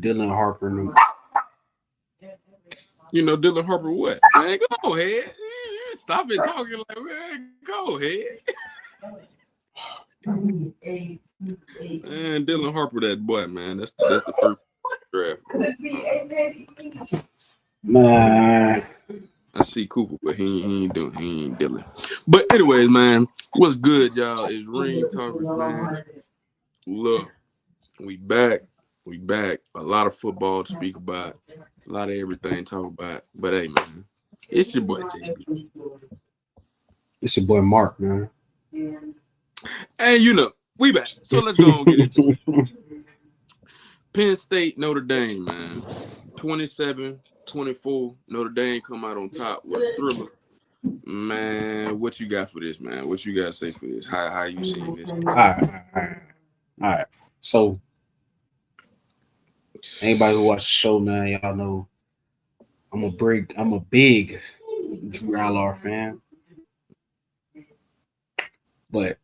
Dylan Harper. You know Dylan Harper what? Man, go ahead. You stop it talking like, man, go ahead. Man, Dylan Harper, that boy, man. That's the first draft. Man. I see Cooper, but he ain't Dylan. But anyways, man, what's good, y'all? It's Ring Talkers, man. Look, we back. We back. A lot of football to speak about. A lot of everything to talk about. But hey, man, it's your boy JB. It's your boy Mark, man. And you know, we back. So let's go and get into it. Penn State, Notre Dame, man. 27-24. Notre Dame come out on top with a thriller. Man, what you got for this, man? What you got to say for this? How you seeing this? All right. So, anybody who watched the show, man, y'all know I'm a big Drew Allard fan. But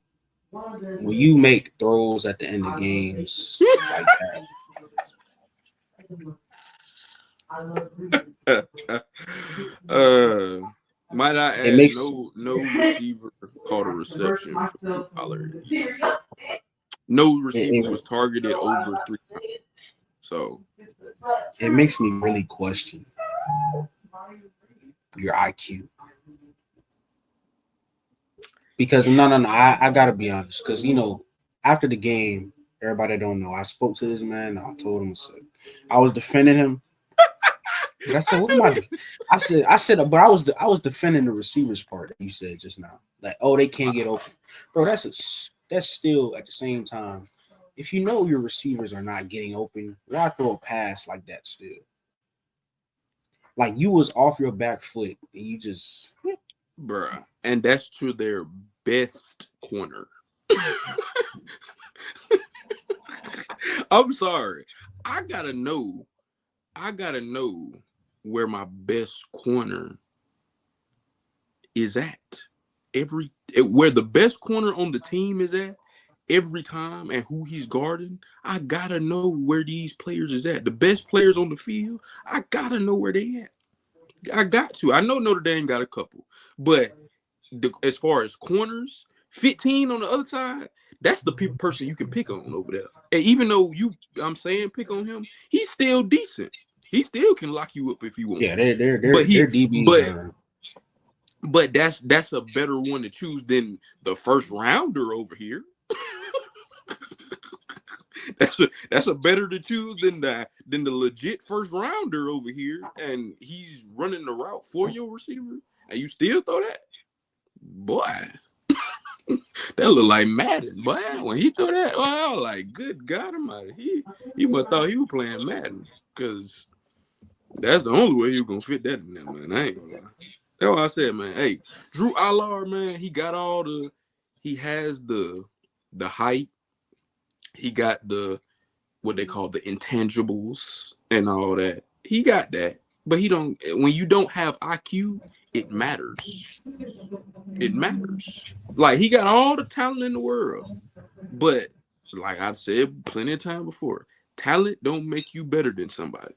when you make throws at the end of games like that, might I add, no receiver caught a reception for Drew Allard. No receiver was targeted over 3 times. So it makes me really question your IQ. Because no, I gotta be honest. Because after the game, everybody don't know. I spoke to this man. I told him, I was defending him. But I said, "What am I?" I said, but I was defending the receivers part that you said just now. Like, oh, they can't get open, bro. That's still at the same time. If you know your receivers are not getting open, why throw a pass like that still? Like you was off your back foot and you just, bruh. And that's to their best corner. I'm sorry. I gotta know where my best corner is at. Where the best corner on the team is at every time and who he's guarding. I gotta know where these players is at. The best players on the field, I gotta know where they at. I got to. I know Notre Dame got a couple, but as far as corners, 15 on the other side, that's the person you can pick on over there. And even though I'm saying pick on him, he's still decent. He still can lock you up if he wants. Yeah, they're DBs. But that's a better one to choose than the first rounder over here. That's a better to choose than the legit first rounder over here, and he's running the route for your receiver, and you still throw that, boy. That look like Madden, boy. When he threw that, I was like, good God Almighty, he must thought he was playing Madden, because that's the only way he was gonna fit that in there, man. I ain't gonna lie. That's what I said, man. Hey, Drew Allard, man, he has the height. He got what they call the intangibles and all that. He got that. But when you don't have IQ, it matters. It matters. Like, he got all the talent in the world. But like I've said plenty of time before, talent don't make you better than somebody.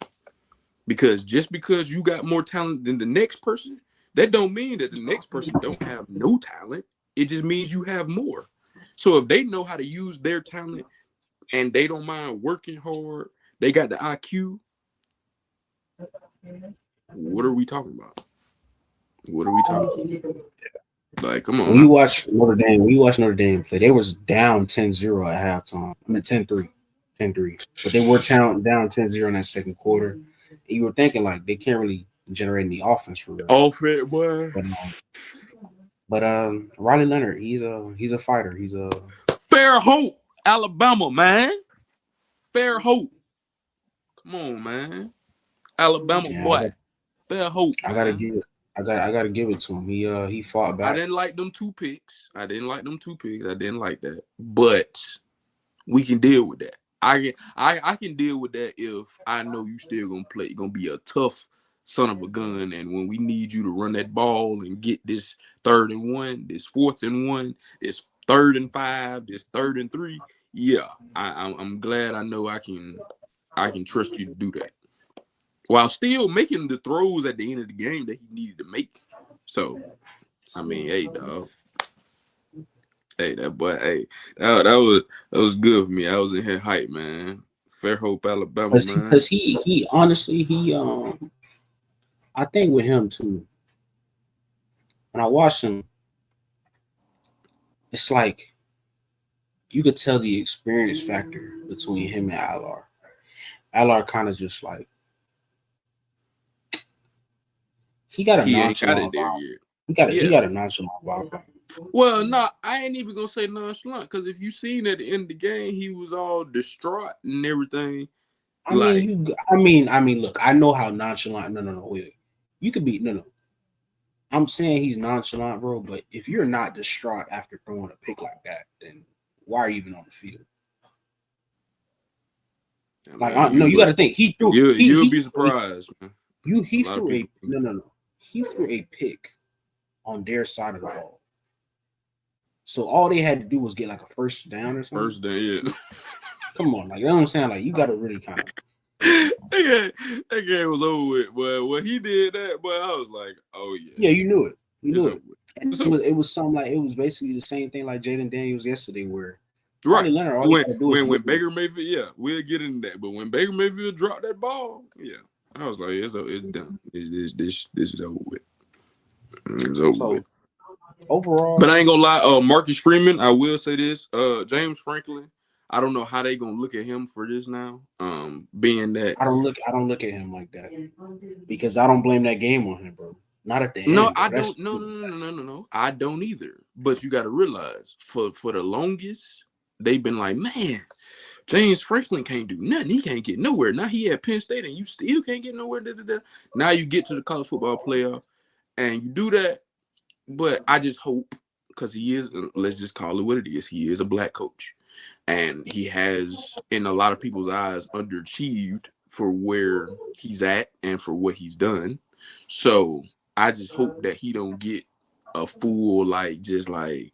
Because just because you got more talent than the next person, that don't mean that the next person don't have no talent. It just means you have more. So if they know how to use their talent and they don't mind working hard, they got the IQ, what are we talking about? Like, come on. When you watch Notre Dame play, they was down 10-0 at halftime. I mean 10-3. But they were down 10-0 in that second quarter. And you were thinking like they can't really generate any offense for real. Offense, boy. But Riley Leonard, he's a fighter. He's a Fair Hope, Alabama, man. Fair Hope. Come on, man. Alabama boy. Fair Hope. I gotta give it to him. He fought back. I didn't like them two picks. I didn't like that. But we can deal with that. I can deal with that if I know you still gonna be a tough son of a gun, and when we need you to run that ball and get this 3rd and 1, this 4th and 1, this 3rd and 5, this 3rd and 3, yeah, I'm glad I know I can I can trust you to do that, while still making the throws at the end of the game that he needed to make. So, I mean, hey, dog. Hey, that boy. Hey, that was good for me. I was in here hype, man. Fairhope, Alabama, man. Because he honestly I think with him too. When I watch him, it's like you could tell the experience factor between him and Allar. Allar kind of just like he got a He ain't got it nonchalant there vibe. yet. He Yeah. got a nonchalant vibe. Well, no, I ain't even gonna say nonchalant, because if you seen at the end of the game, he was all distraught and everything. Like, I mean, look, I know how nonchalant. No, wait. You could be no. I'm saying he's nonchalant, bro. But if you're not distraught after throwing a pick like that, then why are you even on the field? Like, man, no, you got to think. you'll be surprised, man. A He lot of threw people. a no. He threw a pick on their side of the ball. So all they had to do was get like a first down or something. First day, yeah. Come on, like you know what I'm saying? Like you got to really kind of. that game was over with. But when he did that, boy, I was like, oh yeah. Yeah, you knew it. You knew it. And it was something like it was basically the same thing like Jaden Daniels yesterday, where right Leonard, all he got to do is when Baker Mayfield, yeah, we'll get into that. But when Baker Mayfield dropped that ball, yeah, I was like, it's done. This is over with. It's over with. Overall, but I ain't gonna lie. Marcus Freeman, I will say this. James Franklin, I don't know how they gonna look at him for this now. Being that I don't look at him like that because I don't blame that game on him, bro. Not at the no, end, bro. I don't. No. I don't either. But you got to realize, for the longest, they've been like, man, James Franklin can't do nothing. He can't get nowhere. Now he at Penn State and you still can't get nowhere. Now you get to the college football playoff and you do that. But I just hope, because he is, let's just call it what it is. He is a black coach. And he has, in a lot of people's eyes, underachieved for where he's at and for what he's done. So I just hope that he don't get a full, like, just like,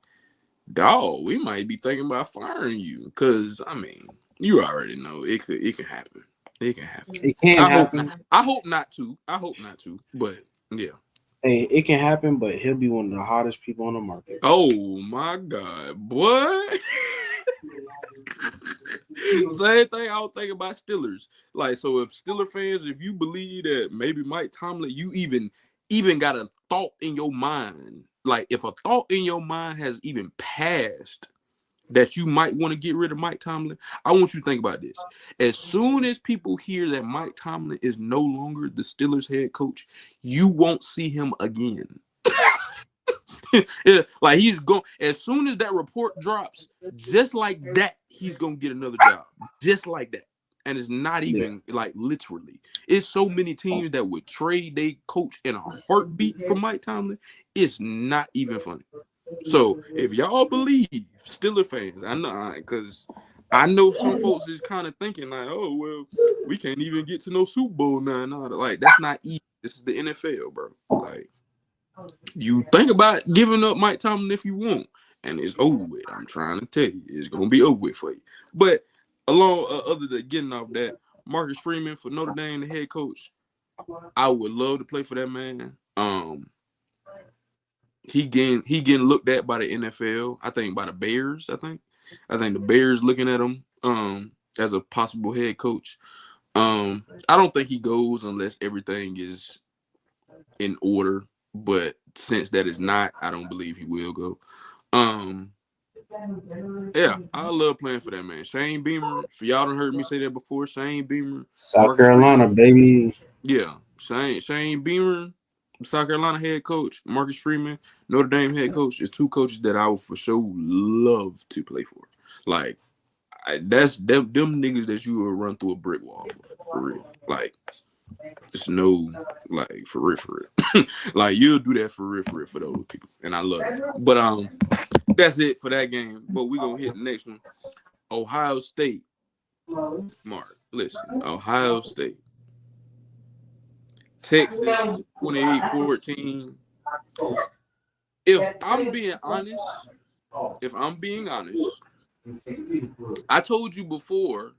dog, we might be thinking about firing you. Because, I mean, you already know it can happen. It can happen. It can happen. I hope not to. But, yeah. Hey, it can happen, but he'll be one of the hottest people on the market. Oh, my God. Boy. Same thing I was thinking about Steelers. Like, so if Steeler fans, if you believe that maybe Mike Tomlin, you even got a thought in your mind, like if a thought in your mind has even passed that you might want to get rid of Mike Tomlin, I want you to think about this. As soon as people hear that Mike Tomlin is no longer the Steelers head coach, you won't see him again. Yeah, like he's going, as soon as that report drops, just like that, he's gonna get another job, just like that. And it's not even like literally. It's so many teams that would trade they coach in a heartbeat for Mike Tomlin. It's not even funny. So if y'all believe, Steeler fans, I know, because I know some folks is kind of thinking like, oh well, we can't even get to no Super Bowl now. No, like that's not easy. This is the NFL, bro. Like, you think about giving up Mike Tomlin if you want, and it's over with. I'm trying to tell you, it's gonna be over with for you. But along, other than getting off that, Marcus Freeman for Notre Dame, the head coach, I would love to play for that man. He getting looked at by the NFL. I think by the Bears. I think the Bears looking at him as a possible head coach. I don't think he goes unless everything is in order. But since that is not, I don't believe he will go. Yeah, I love playing for that man. Shane Beamer. For y'all done heard me say that before. Shane Beamer, South Carolina, baby. Yeah, Shane Beamer, South Carolina head coach, Marcus Freeman, Notre Dame head coach, is two coaches that I would for sure love to play for. Like, that's them niggas that you would run through a brick wall for real. Like, it's no, like, for real. Like, you'll do that for real for those people, and I love that. But that's it for that game. But we gonna hit the next one. Ohio State. Mark, listen, Ohio State. Texas 28-14. If I'm being honest, I told you before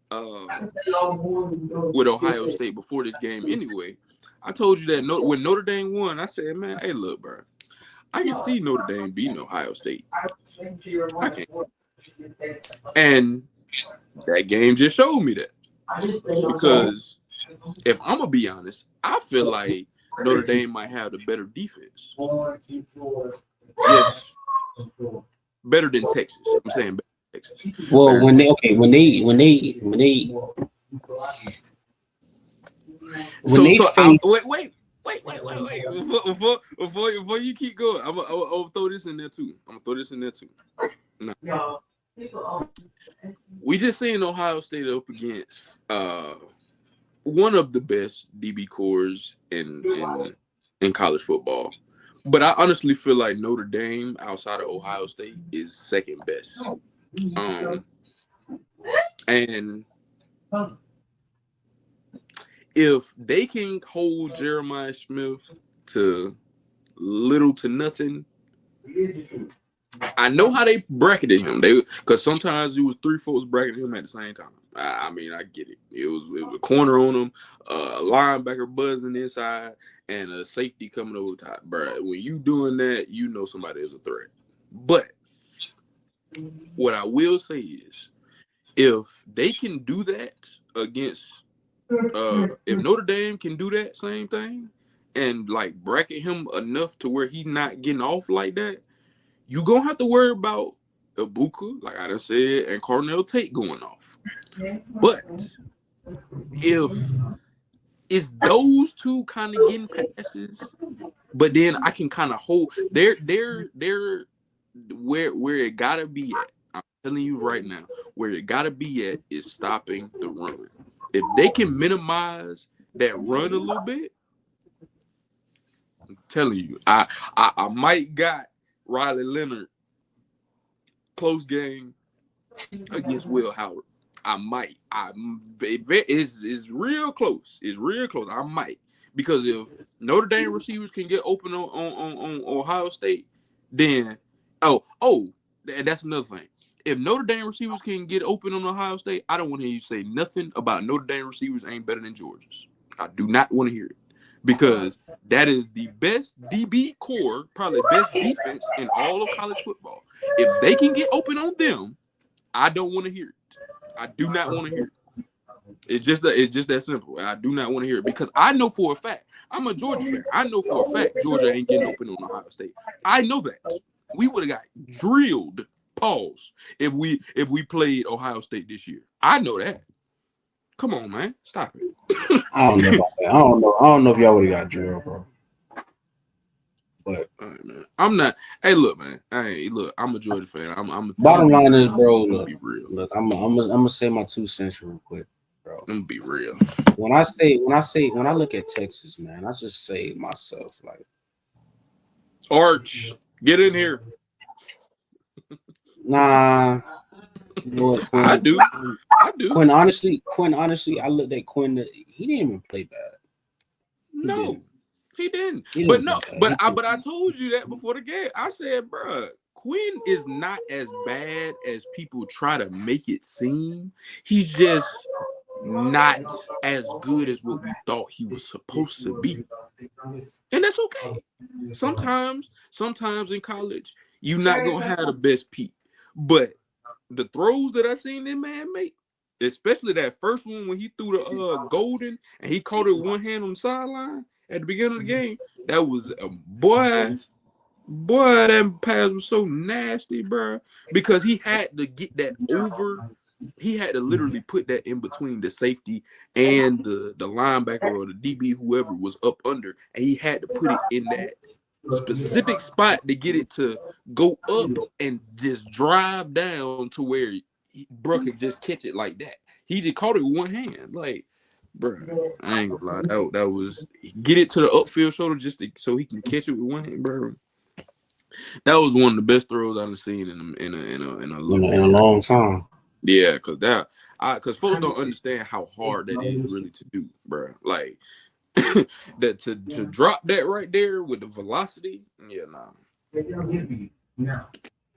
with Ohio State before this game anyway. I told you that when Notre Dame won, I said, man, hey, look, bro, I can see Notre Dame beating Ohio State. I can. And that game just showed me that. Because if I'm going to be honest, I feel like Notre Dame might have the better defense. Yes. Better than Texas. I'm saying better than Texas. Well, better when than they face. Wait. Before you keep going, I'm gonna throw this in there too. Now, we just seen Ohio State up against one of the best DB cores in college football. But I honestly feel like Notre Dame outside of Ohio State is second best. And if they can hold Jeremiah Smith to little to nothing, I know how they bracketed him. Because sometimes it was 3 folks bracketing him at the same time. I mean, I get it. It was a corner on him, a linebacker buzzing inside, and a safety coming over top. Bro, when you doing that, you know somebody is a threat. But what I will say is, if they can do that against, if Notre Dame can do that same thing and like bracket him enough to where he's not getting off like that, you gonna have to worry about Ibuka, like I just said, and Cornell Tate going off. But if it's those two kind of getting passes, but then I can kind of hold they're where it gotta be at. I'm telling you right now, where it gotta be at is stopping the run. If they can minimize that run a little bit, I'm telling you, I might got Riley Leonard close game against Will Howard. I might. It's real close. It's real close. I might. Because if Notre Dame receivers can get open on Ohio State, then that's another thing. If Notre Dame receivers can get open on Ohio State, I don't want to hear you say nothing about Notre Dame receivers ain't better than Georgia's. I do not want to hear it. Because that is the best DB core, probably best defense in all of college football. If they can get open on them, I don't want to hear it. I do not want to hear it. It's just that simple. I do not want to hear it because I know for a fact, I'm a Georgia fan. I know for a fact Georgia ain't getting open on Ohio State. I know that. We would have got drilled, pause, if we played Ohio State this year. I know that. Come on, man. Stop it. I don't know about that. I don't know if y'all would have got drilled, bro. But all right, man. I'm not. Hey, look, man. Hey, look. I'm a Georgia fan. I'm bottom line is, bro. Look, be real. Look, I'm gonna say my 2 cents real quick, bro. I'm gonna be real. When I look at Texas, man, I just say to myself like, Arch, get in here. Nah. You know what, Quinn, I do. Quinn, honestly, I looked at Quinn. He didn't even play bad. He didn't. But I told you that before the game. I said, bro, Quinn is not as bad as people try to make it seem. He's just not as good as what we thought he was supposed to be. And that's okay. Sometimes in college, you're not gonna have the best peak. But the throws that I seen that man make, especially that first one when he threw the golden and he caught it with one hand on the sideline at the beginning of the game, that was a boy, that pass was so nasty, bro. Because he had to get that over. He had to literally put that in between the safety and the linebacker or the DB, whoever was up under, and he had to put it in that specific spot to get it to go up and just drive down to where Bruh could just catch it like that. He just caught it with one hand. Like, bro, I ain't gonna lie. That was get it to the upfield shoulder just so he can catch it with one hand, bro. That was one of the best throws I've seen in a long time. Yeah, because folks don't understand how hard that is really to do, bro. Like that to drop that right there with the velocity. Yeah, nah.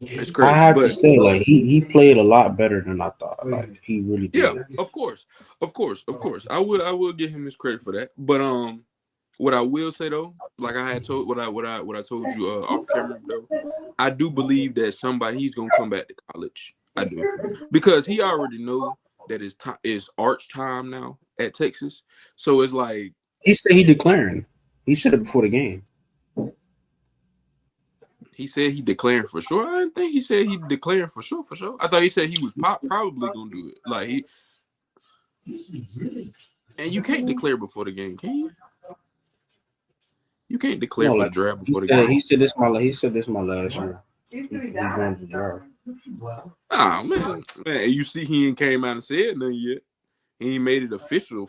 It's I crazy, have to but say, like he played a lot better than I thought. Like he really yeah, did. of course. I will give him his credit for that. But what I will say though, like I had told what I told you off camera though, I do believe that he's gonna come back to college. I do because he already know that it's time is arch time now at Texas. So it's like He said he declaring. He said it before the game. he said he declaring for sure. I didn't think he said he declaring for sure. For sure, I thought he said he was probably gonna do it. Like and you can't declare before the game, can you? You can't declare No, for the like draft he before the said. game. He said this my last year. He going to draft. Ah man, you see, he ain't came out and said nothing yet. He ain't made it official.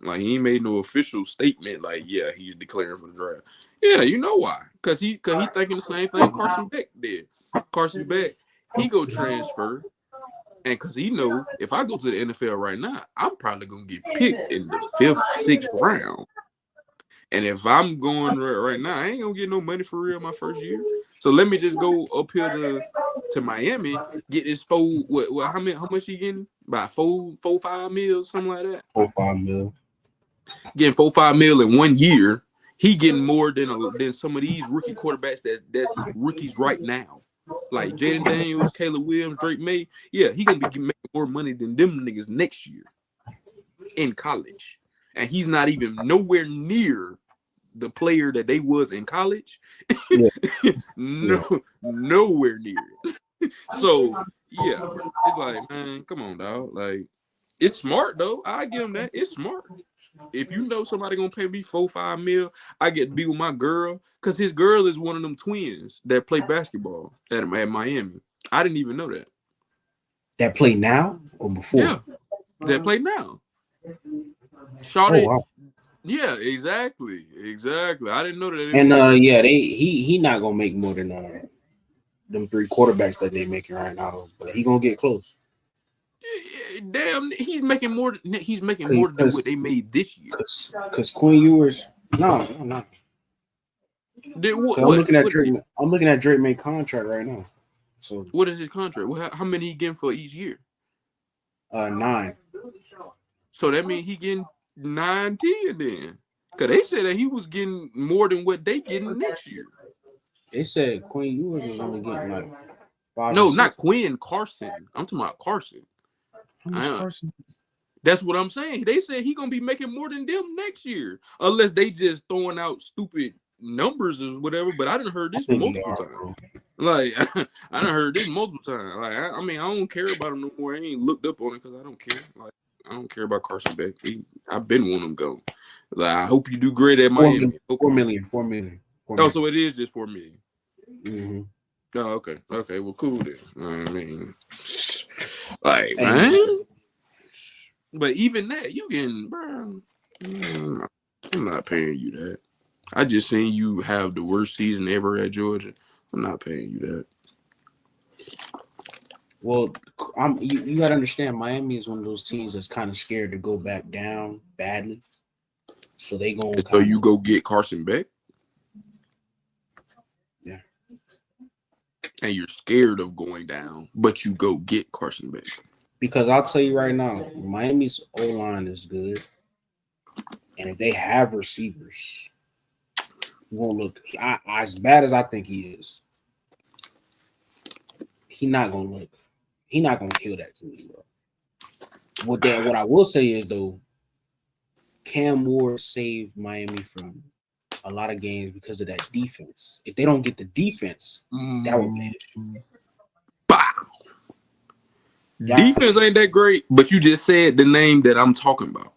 Like he ain't made no official statement. Like yeah, he's declaring for the draft. Yeah, you know why? Cause he thinking the same thing Carson Beck did. Carson Beck, he go transfer, and cause he know if I go to the NFL right now, I'm probably gonna get picked in the fifth, sixth round. And if I'm going right now, I ain't gonna get no money for real my first year. So let me just go up here to Miami, get this how many how much he getting? About 4 5 mil, something like that. 4 5 mil. Getting 4 5 mil in 1 year. He getting more than some of these rookie quarterbacks that's rookies right now. Like Jaden Daniels, Caleb Williams, Drake May. Yeah, he gonna be making more money than them niggas next year in college. And he's not even nowhere near the player that they was in college. Yeah, No, yeah. nowhere near it. So yeah, bro. It's like, man, come on, dog. Like, it's smart though. I give him that. It's smart. If you know somebody gonna pay me 4 5 mil, I get to be with my girl because his girl is one of them twins that play basketball at Miami. I didn't even know that. That play now or before? Yeah, that play now. Oh Shorty. wow. Yeah, exactly. I didn't know that they And was like that. yeah, he not gonna make more than them three quarterbacks that they making right now, though. But he gonna get close. Damn, he's making more than Because what they made this year. because Quinn Ewers, no. Did what Cause I'm what looking at what Drake. I'm looking at Drake May contract right now. So what is his contract? How many he getting for each year? 9. So that means he getting 9 10 then. Cause they said that he was getting more than what they getting next year. They said Quinn Ewers was only getting like 5 or No, not 6. Quinn, Carson. I'm talking about Carson. How much I, Carson? that's what I'm saying. They said he gonna be making more than them next year, unless they just throwing out stupid numbers or whatever. But I didn't heard I this think they multiple are, times. bro. Like I done heard this multiple times. Like I mean, I don't care about him no more. I ain't looked up on it because I don't care. Like I don't care about Carson Beck. I've been wanting him go. Like I hope you do great at 4 million. Miami. Hope 4 million. 4 million. Four oh, million. so it is just 4 million. Mm-hmm. Oh, okay. Well, cool then. I mean, like Hey man, man, but even that you getting, bro. I'm not paying you that. I just seen you have the worst season ever at Georgia. I'm not paying you that. well, you gotta understand. Miami is one of those teams that's kind of scared to go back down badly, so they gonna And so kind you of go get Carson Beck, yeah. and you're scared of going down, but you go get Carson Beck. Because I'll tell you right now, Miami's O line is good, and if they have receivers, he won't look as bad as I think he is. He not gonna look. He not gonna kill that team, bro. What I will say is though, Cam Ward saved Miami from a lot of games because of that defense. If they don't get the defense, that would be an issue. Bah! Yeah, Defense ain't that great, but you just said the name that I'm talking about.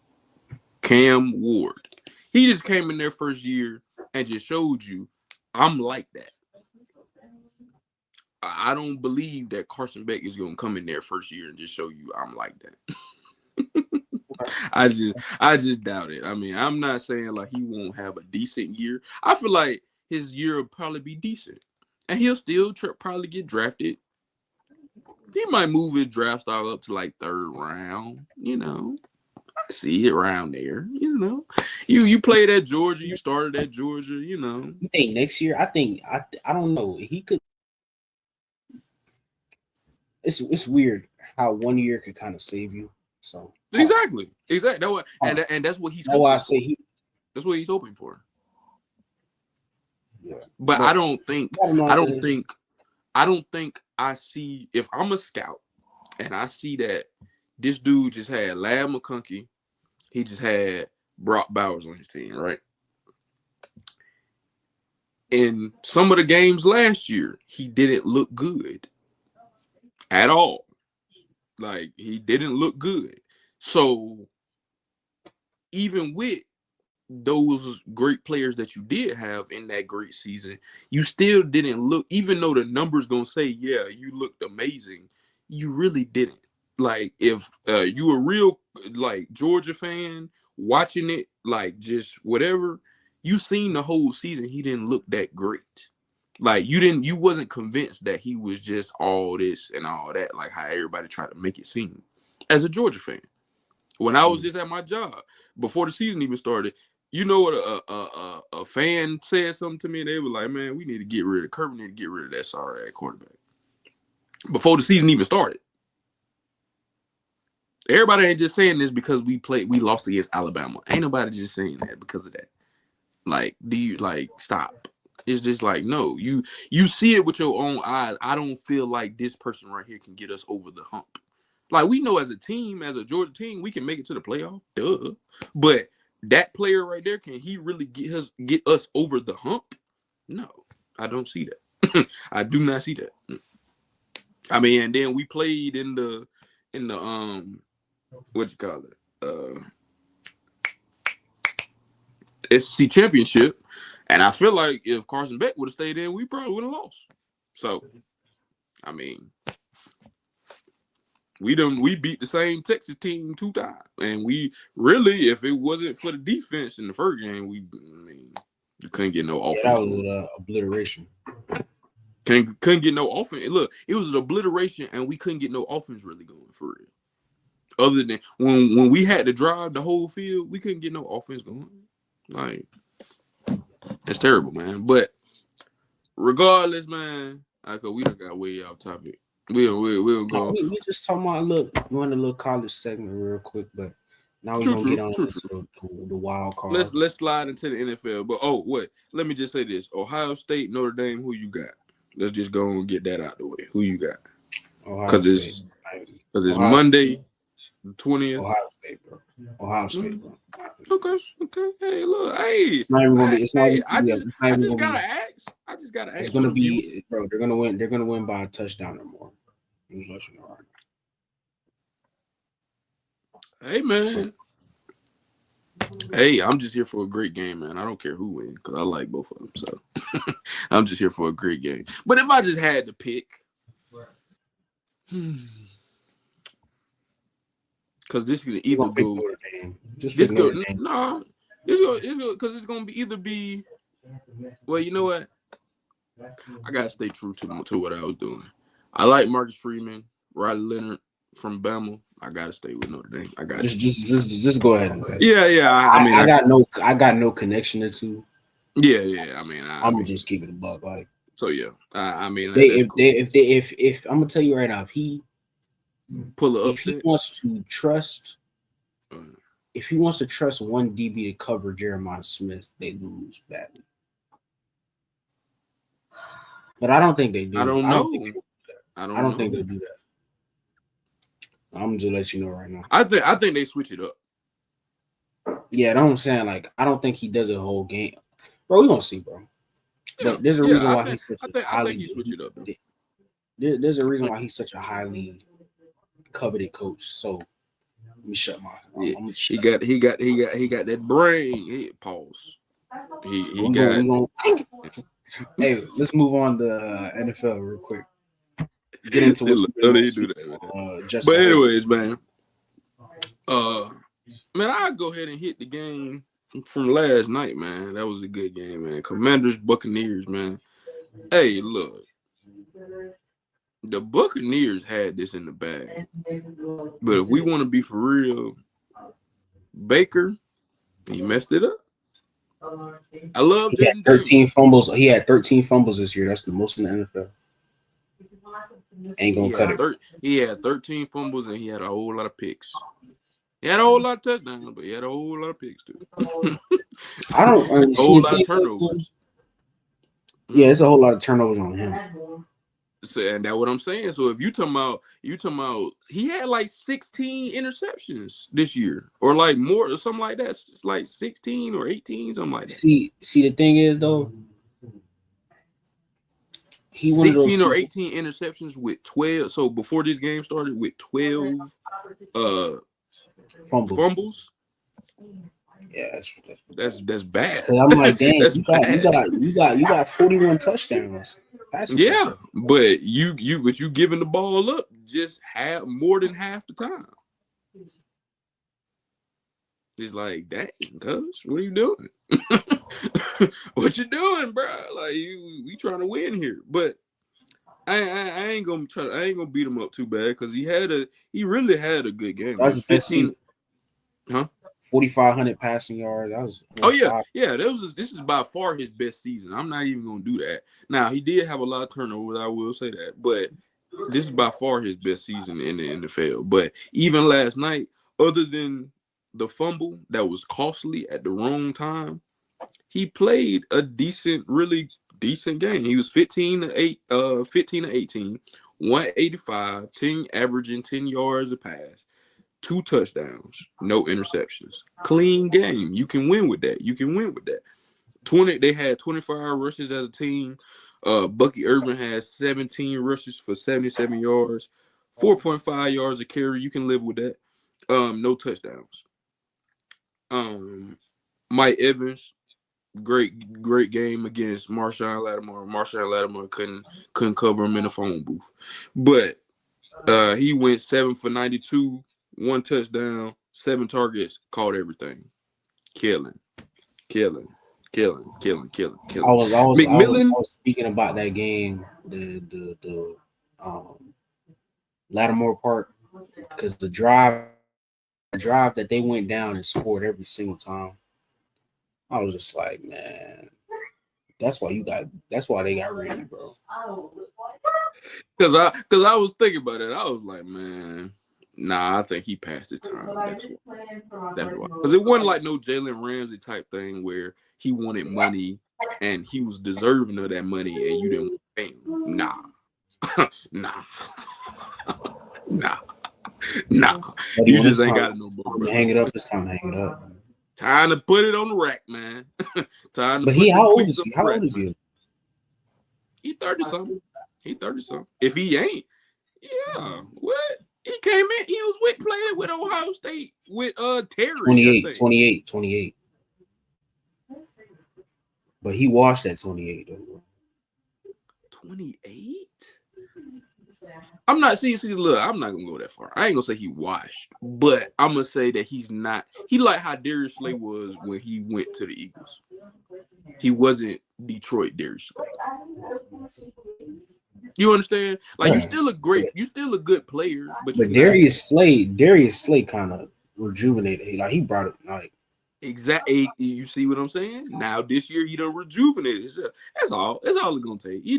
Cam Ward. He just came in their first year and just showed you I'm like that. I don't believe that Carson Beck is gonna come in there first year and just show you I'm like that. I just doubt it. I mean, I'm not saying like he won't have a decent year. I feel like his year will probably be decent, and he'll still probably get drafted. He might move his draft stock up to like third round. I see it around there. You played at Georgia. You started at Georgia. you think next year? I think I don't know. He could. it's weird how 1 year could kind of save you. So Exactly. And that's what he's that's why I hoping say for. That's what he's hoping for. yeah. But I don't think I see, if I'm a scout and I see that this dude just had Lad McConkey, he just had Brock Bowers on his team, right? In some of the games last year, he didn't look good at all. Like, he didn't look good. So even with those great players that you did have in that great season, you still didn't look, even though the numbers gonna say, yeah, you looked amazing, you really didn't. Like, if you a real, like, Georgia fan watching it, like, just whatever, you seen the whole season, he didn't look that great. Like, you wasn't convinced that he was just all this and all that, like how everybody tried to make it seem as a Georgia fan. When I was just at my job before the season even started, you know what, a fan said something to me, and they were like, "Man, we need to get rid of Kirby. Need to get rid of that sorry at quarterback." Before the season even started, everybody ain't just saying this because we lost against Alabama. Ain't nobody just saying that because of that. Like, do you, like, stop? It's just like, no, you see it with your own eyes. I don't feel like this person right here can get us over the hump. Like, we know as a team, as a Georgia team, we can make it to the playoff. Duh. But that player right there, can he really get us over the hump? No, I don't see that. I do not see that. I mean, and then we played in the what you call it? SEC championship. And I feel like if Carson Beck would have stayed in, we probably would have lost. So, I mean, we beat the same Texas team 2 times, and we really, if it wasn't for the defense in the first game, you couldn't get no offense. Yeah, that was an obliteration. Couldn't get no offense. Look, it was an obliteration, and we couldn't get no offense really going for real. Other than when we had to drive the whole field, we couldn't get no offense going. Like, it's terrible, man. But regardless, man, cause we done got way off topic. We'll go. We just talking about going a little college segment real quick, but now we're gonna get on to the wild card. Let's slide into the NFL. But let me just say this: Ohio State, Notre Dame. Who you got? Let's just go and get that out the way. Who you got? Because it's Monday, the 20th. Ohio State, bro. Ohio State, bro. Okay. Hey, look, hey. It's not even gonna be. It's not. I just gotta ask. It's gonna be, bro. They're gonna win. They're gonna win by a touchdown or more. I'm just letting you know right now. Hey, man. Hey, I'm just here for a great game, man. I don't care who wins because I like both of them. So I'm just here for a great game. But if I just had to pick, because this could either go. This go no. This go because it's gonna be. Well, you know what? I gotta stay true to what I was doing. I like Marcus Freeman, Riley Leonard from Bama. I gotta stay with Notre Dame. I got just go ahead. And yeah. I got no connection to two. Yeah. I mean, I'm gonna just keep it a buck. Like, so yeah. I mean, if I'm gonna tell you right now, if he pull up, if he wants to trust, if he wants to trust one DB to cover Jeremiah Smith, they lose badly. But I don't think they do. I don't know. I don't think they do that. I'm just let you know right now. I think they switch it up. Yeah, that's what I'm saying. Like, I don't think he does a whole game, bro. We gonna see, bro. But there's a reason why he's such I think he switch it up. There's a reason why he's such a highly coveted coach. So let me shut my. Yeah. He got that brain. Pause. He got. Hey, let's move on to NFL real quick. Get into what they do that. But anyways, man. Man, I'll go ahead and hit the game from last night, man. That was a good game, man. Commanders, Buccaneers, man. Hey, look. The Buccaneers had this in the bag. But if we want to be for real, Baker, he messed it up. I love Jaden 13 fumbles. He had 13 fumbles this year. That's the most in the NFL. Ain't gonna cut it. He had 13 fumbles and he had a whole lot of picks. He had a whole lot of touchdowns, but he had a whole lot of picks too. I don't a whole lot of turnovers. Yeah, it's a whole lot of turnovers on him. So, and that's what I'm saying. So if you talking about, he had like 16 interceptions this year, or like more, or something like that. It's like 16 or 18, something like that. See, the thing is though, he 16 or 18 interceptions with 12. So before this game started, with 12 fumbles. Yeah, that's bad. I'm like, dang, you got 41 touchdowns. Yeah, but you giving the ball up just more than half the time. It's like, dang, cuz, what are you doing? What you doing, bro? Like, we trying to win here. But I ain't gonna beat him up too bad, because he really had a good game. That was 15, huh? 4,500 passing yards. That was this is by far his best season. I'm not even gonna do that. Now, he did have a lot of turnovers, I will say that, but this is by far his best season in the NFL. But even last night, other than the fumble that was costly at the wrong time, he played a really decent game. He was 15 to 18, 185, averaging 10 yards a pass, 2 touchdowns, no interceptions. Clean game. You can win with that. They had 25 rushes as a team. Bucky Irvin has 17 rushes for 77 yards, 4.5 yards a carry. You can live with that. No touchdowns. Mike Evans, great game against Marshawn Lattimore. Marshawn Lattimore couldn't cover him in the phone booth, but he went 7 for 92, 1 touchdown, 7 targets, caught everything, killing. I was speaking about that game, the Lattimore part, because the drive that they went down and scored every single time. I was just like, man, that's why they got rid, bro. Because I was thinking about it. I was like, man, nah, I think he passed his time. That's why. Because it wasn't like no Jalen Ramsey type thing where he wanted money and he was deserving of that money and you didn't pay him. Nah. Nah. You just ain't got it no more, bro. Hang it up. It's time to hang it up. Time to put it on the rack, man. But how old is he? How old is he? He 30-something. If he ain't, yeah. What? He came in. He was playing with Ohio State with Terry. 28. But he washed at 28 though. 28? I'm not look, I'm not gonna go that far. I ain't gonna say he washed, but I'm gonna say that he's not. He like how Darius Slay was when he went to the Eagles. He wasn't Detroit Darius Slay. You understand? Like, you're still a good player, but Darius Slay kind of rejuvenated. Like, he brought it, like, exactly. You see what I'm saying? Now this year he done rejuvenated. That's all it's gonna take. He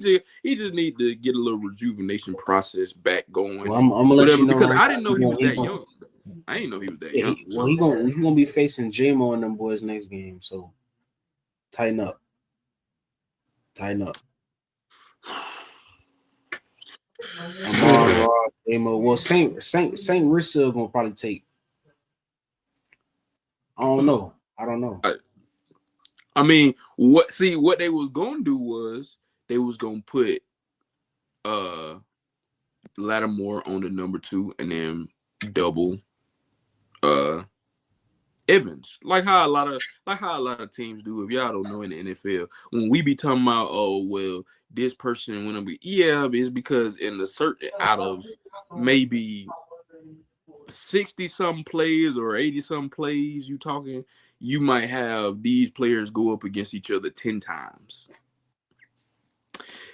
just need to get a little rejuvenation process back going. Well, I'm gonna let you know, because I didn't know he was that young. I didn't know he was that young. He gonna be facing J-Mo and them boys next game. So tighten up. J-Mo. Well, Saint Rissa gonna probably take. I don't know. I mean, what they was gonna do was they was gonna put Lattimore on the number 2 and then double Evans, like how a lot of teams do. If y'all don't know, in the NFL, when we be talking about, oh well, this person when it's because in a certain out of maybe 60-something plays or 80-something plays, you might have these players go up against each other 10 times.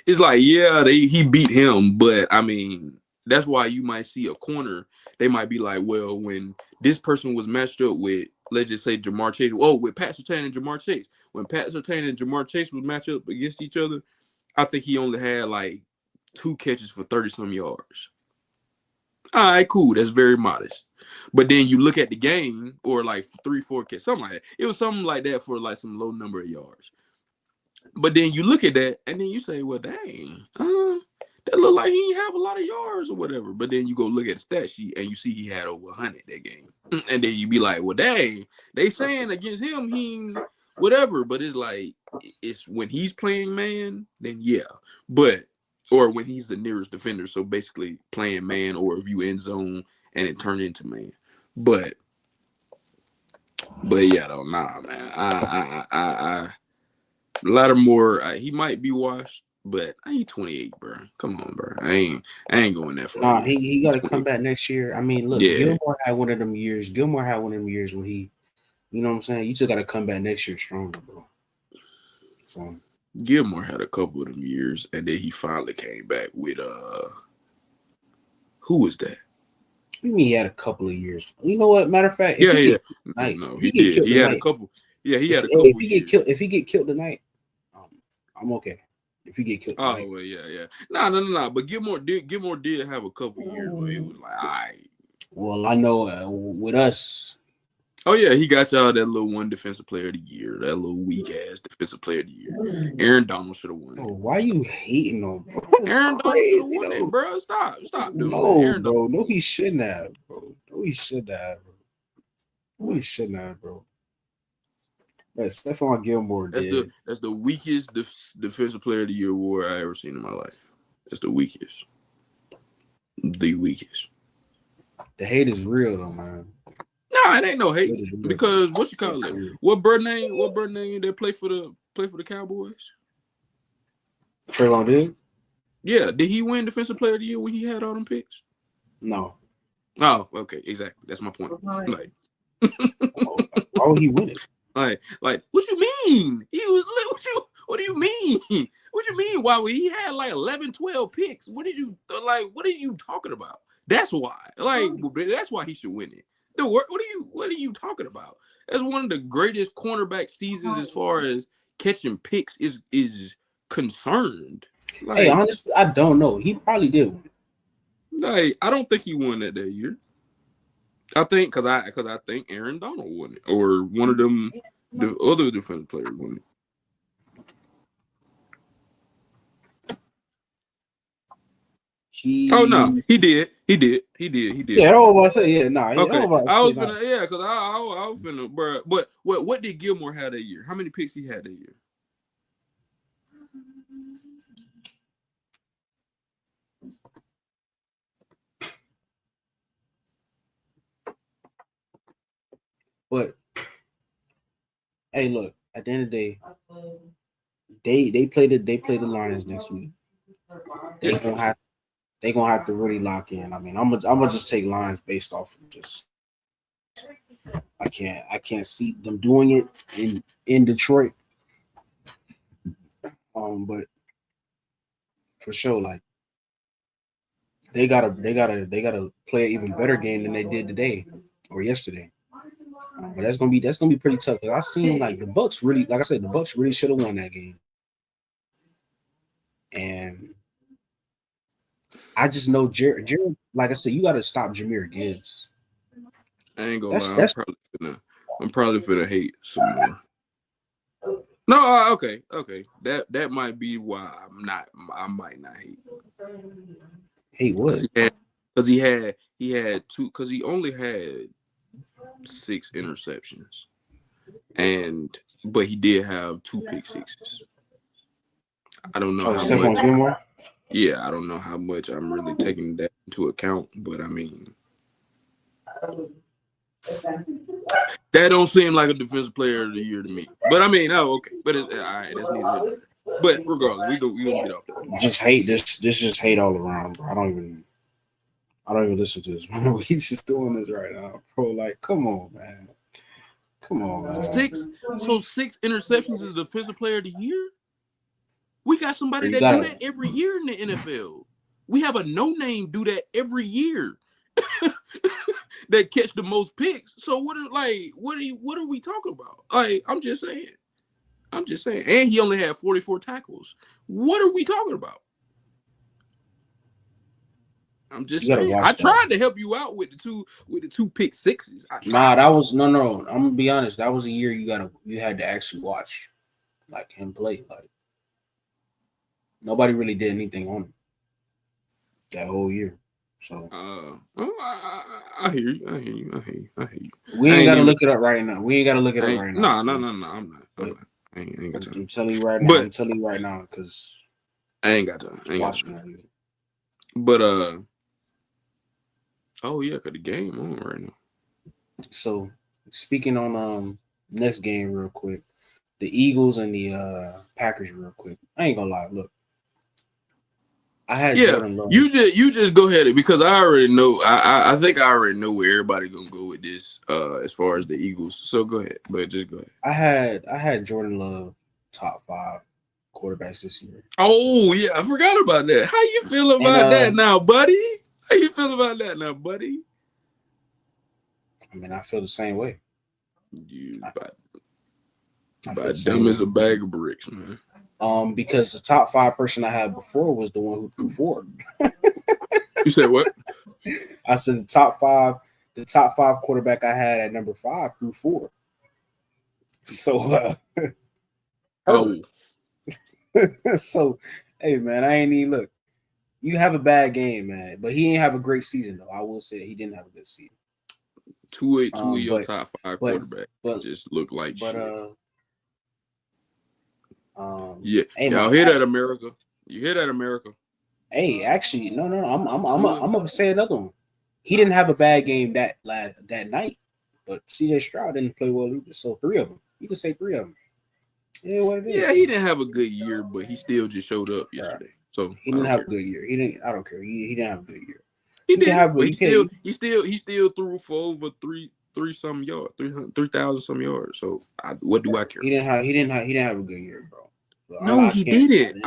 It's like, yeah, he beat him, but I mean, that's why you might see a corner. They might be like, well, when this person was matched up with, let's just say, Jamar Chase. Oh, with Pat Surtain and Jamar Chase. When Pat Surtain and Jamar Chase was matched up against each other, I think he only had like 2 catches for 30-some yards. All right, cool. That's very modest. But then you look at the game, or like 3-4 catches, something like that. It was something like that for like some low number of yards. But then you look at that, and then you say, well, dang, that look like he didn't have a lot of yards or whatever. But then you go look at the stat sheet, and you see he had over 100 that game. And then you be like, well, dang, they saying against him, he whatever. But it's like, it's when he's playing man, then yeah. But, or when he's the nearest defender. So basically playing man, or if you end zone and it turned into man. But yeah, though, nah, man. I Lattimore, he might be washed, but I ain't 28, bro. Come on, bro. I ain't going that far. Nah, he got to come back next year. I mean, look, Yeah. Gilmore had one of them years. Gilmore had one of them years when he, you know what I'm saying? You still got to come back next year stronger, bro. So Gilmore had a couple of them years, and then he finally came back with who was that? you mean he had a couple of years? You know what? Matter of fact, Yeah. No, He did. He had a couple. Yeah, he had a couple. If he get killed tonight, I'm okay. If he get killed tonight. Oh well, yeah. No. But Gilmore did have a couple years where it was like, all right. Well, I know with us. Oh yeah, he got y'all that little one defensive player of the year, that little weak ass defensive player of the year. Aaron Donald should have won it. Why you hating on, bro? Aaron Donald should have won it, bro. Stop doing that. Aaron bro. No, he shouldn't have, bro. No, he shouldn't have, bro. But Stephon Gilmore did. That's the weakest defensive player of the year award I ever seen in my life. That's the weakest. The weakest. The hate is real though, man. Nah, it ain't no hate because what you call it? What bird name that play for the Cowboys? Trayvon Diggs? Yeah, did he win defensive player of the year when he had all them picks? No. Oh, okay, exactly. That's my point. Like, why would he win it? Like, what you mean? What do you mean? What you mean? Why he had like 11, 12 picks? What are you talking about? That's why. Like, that's why he should win it. What are you talking about? That's one of the greatest cornerback seasons as far as catching picks is concerned. Like, hey, honestly, I don't know. He probably did win it. Like, I don't think he won that year. I think because I think Aaron Donald won it, or one of them, the other defensive players won it. Oh no, he did. Yeah, I was about to say, yeah, nah. Okay, I was finna, bro. But what did Gilmore have that year? How many picks he had that year? But hey, look, at the end of the day, they play the Lions next week. They're gonna have to really lock in. I mean, I'm gonna just take Lions based off of just I can't see them doing it in Detroit. But for sure, like they gotta play an even better game than they did today or yesterday. But that's gonna be pretty tough because I seen like the Bucks really, like I said, the Bucks really should have won that game. And I just know Jared, like I said, you got to stop Jahmyr Gibbs. I ain't gonna lie, I'm probably finna hate some more. No, okay. That might be why I might not hate. Hate what? Because he had two. Because he only had 6 interceptions, but he did have 2 pick sixes. I don't know how much. Gilmore? Yeah, I don't know how much I'm really taking that into account, but I mean, that don't seem like a defensive player of the year to me. But I mean, okay. But it's all right. That's neither here. But regardless, we gonna get off that. Just hate this. This just hate all around, bro. I don't even listen to this. He's just doing this right now, bro. Like, come on, man. 6 interceptions as a defensive player of the year. We got somebody that do that every year in the NFL. We have a no-name do that every year. That catch the most picks. So what are we talking about? Like, I'm just saying. And he only had 44 tackles. What are we talking about? I'm just You gotta saying. I watch tried that. to help you out with the two pick sixes. I Nah, tried. that was no. I'm gonna be honest. That was a year you had to actually watch like him play. Like nobody really did anything on him that whole year. So I hear you. I hear you. I hear you. I hear you. we I ain't ain't gotta even. look it up right now. We ain't gotta look it I up ain't. right now. No. No. But, No. No. I'm not. I'm but not. I ain't got time. I'm telling you right now. I'm But telling you right now because I ain't got time. I ain't got watching time. that. But oh yeah, cause the game on right now. So speaking on next game real quick, the Eagles and the Packers real quick. I ain't gonna lie. Look, I had Yeah, Jordan Love. you just go ahead because I already know. I think I already know where everybody gonna go with this. As far as the Eagles, so go ahead. But just go ahead. I had Jordan Love top 5 quarterbacks this year. Oh yeah, I forgot about that. How you feel And about that now, buddy? How you feel about that now, buddy? I mean I feel the same way. You I, I feel the about dumb same as way. a bag of bricks, man. Because the top 5 person I had before was the one who threw 4. You said what? I said the top 5 quarterback I had at number 5 threw 4. So hurt. Oh, So hey man, I ain't even look. You have a bad game, man, but he didn't have a great season though. I will say that he didn't have a good season. two of your But top five but quarterbacks but just look like but shit. Yeah, hey y'all my hear that, America? You hear that, America? hey actually no Do it. I'm gonna say another one. He didn't have a bad game that night, but CJ Stroud didn't play well either. So 3 of them. You can say 3 of them. Yeah, what it is. Yeah, he didn't have a good year, but he still just showed up Right. yesterday. So He I didn't don't have a care. good year. He didn't. I don't care. He didn't have a good year. He You can didn't, have, but you can. he still threw for over three some yards, 3,000 some yards. So what do I care? He didn't have a good year, bro. So No, I he can't. didn't.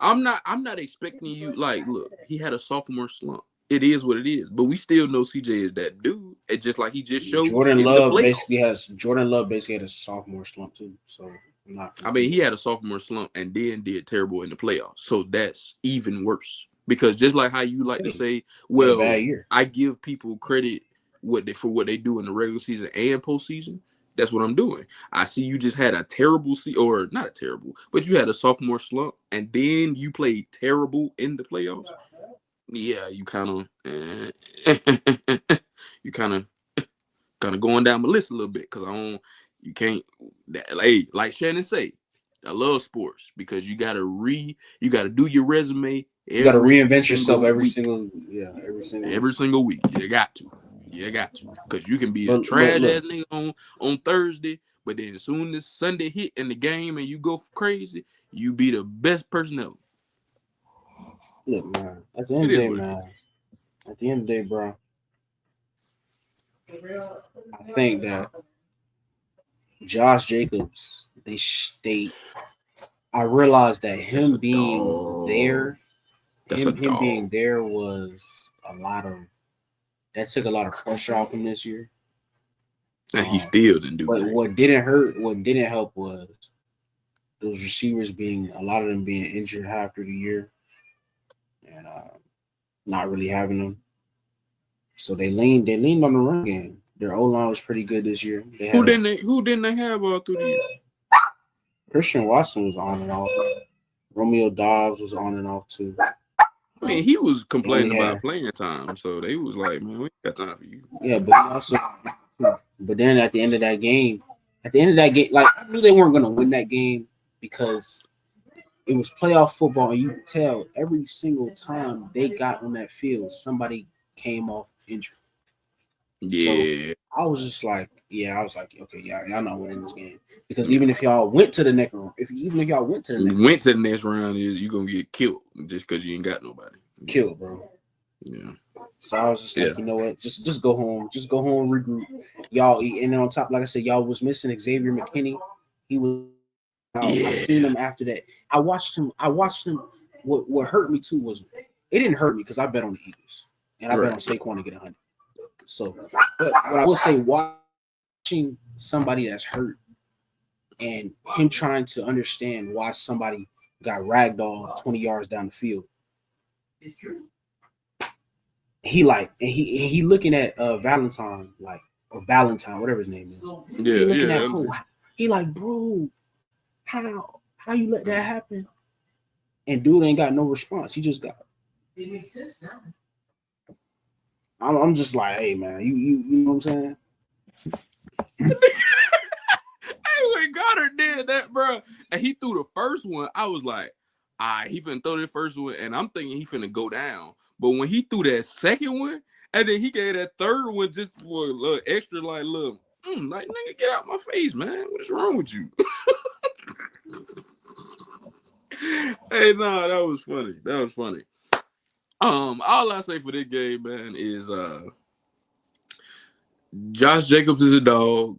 I'm not expecting you. Like, look, he had a sophomore slump. It is what it is. But we still know CJ is that dude. It's just like he just showed in the playoffs. Jordan Love basically had a sophomore slump too. So I'm not I gonna mean, be. he had a sophomore slump and then did terrible in the playoffs. So that's even worse. Because just like how you like to Hey, say, he had a bad well, year. I give people credit for what they do in the regular season and postseason. That's what I'm doing. I see you just had a terrible or not a terrible, but you had a sophomore slump and then you played terrible in the playoffs. Yeah, you kind of, you kind of going down my list a little bit because you can't, like Shannon say, I love sports because you gotta do your resume You got to every reinvent yourself single week, every single week. every single week. You got to, because you can be a But trash look, ass nigga on Thursday, but then as soon as Sunday hit in the game and you go crazy, you be the best person ever. look, man. At the end It of the is day, what it is. man. At the end of the day, bro. I think that Josh Jacobs, they I realized that That's him a being dog. there, That's a him being dog. there was a lot of that took a lot of pressure off him this year. And he Um, still didn't do but great. what didn't help was those receivers being a lot of them being injured half through the year and not really having them. So they leaned on the run game. Their O line was pretty good this year. They had a Who didn't they have all through the year? Christian Watson was on and off. Romeo Dobbs was on and off too. I mean, he was They only complaining about had playing time, so they was like, "Man, we ain't got time for you." yeah, but he also but then at the end of that game, like I knew they weren't gonna win that game because it was playoff football, and you could tell every single time they got on that field, somebody came off injured. So Yeah, I was just like, yeah, I was like, okay, y'all not winning this game because even if y'all went to the next round, even if y'all went to the next round, went to the next round is you gonna get killed just because you ain't got nobody. killed, bro. Yeah, So I was just yeah, like, you know what, just go home, regroup, y'all. And then on top, like I said, y'all was missing Xavier McKinney. He was. I seen yeah. him after that. I watched him. What hurt me too was it didn't hurt me because I bet on the Eagles and I bet on Right. Saquon to get 100. So, but I will say, watching somebody that's hurt and him trying to understand why somebody got ragdolled 20 yards down the field. He looking at Valentine like or Valentine, whatever his name is. Yeah, He looking yeah. at bro. He like, bro, how you let that happen? And dude ain't got no response. He just got. It makes sense now. I'm just like, hey man, you know what I'm saying? Hey, when Goddard did that, bro, and he threw the first one, I was like, he finna throw the first one, and I'm thinking he finna go down. But when he threw that second one, and then he gave that third one just for a little extra, like, look, like, nigga, get out my face, man. What is wrong with you? Hey, no, that was funny. That was funny. All I say for this game, man, is Josh Jacobs is a dog.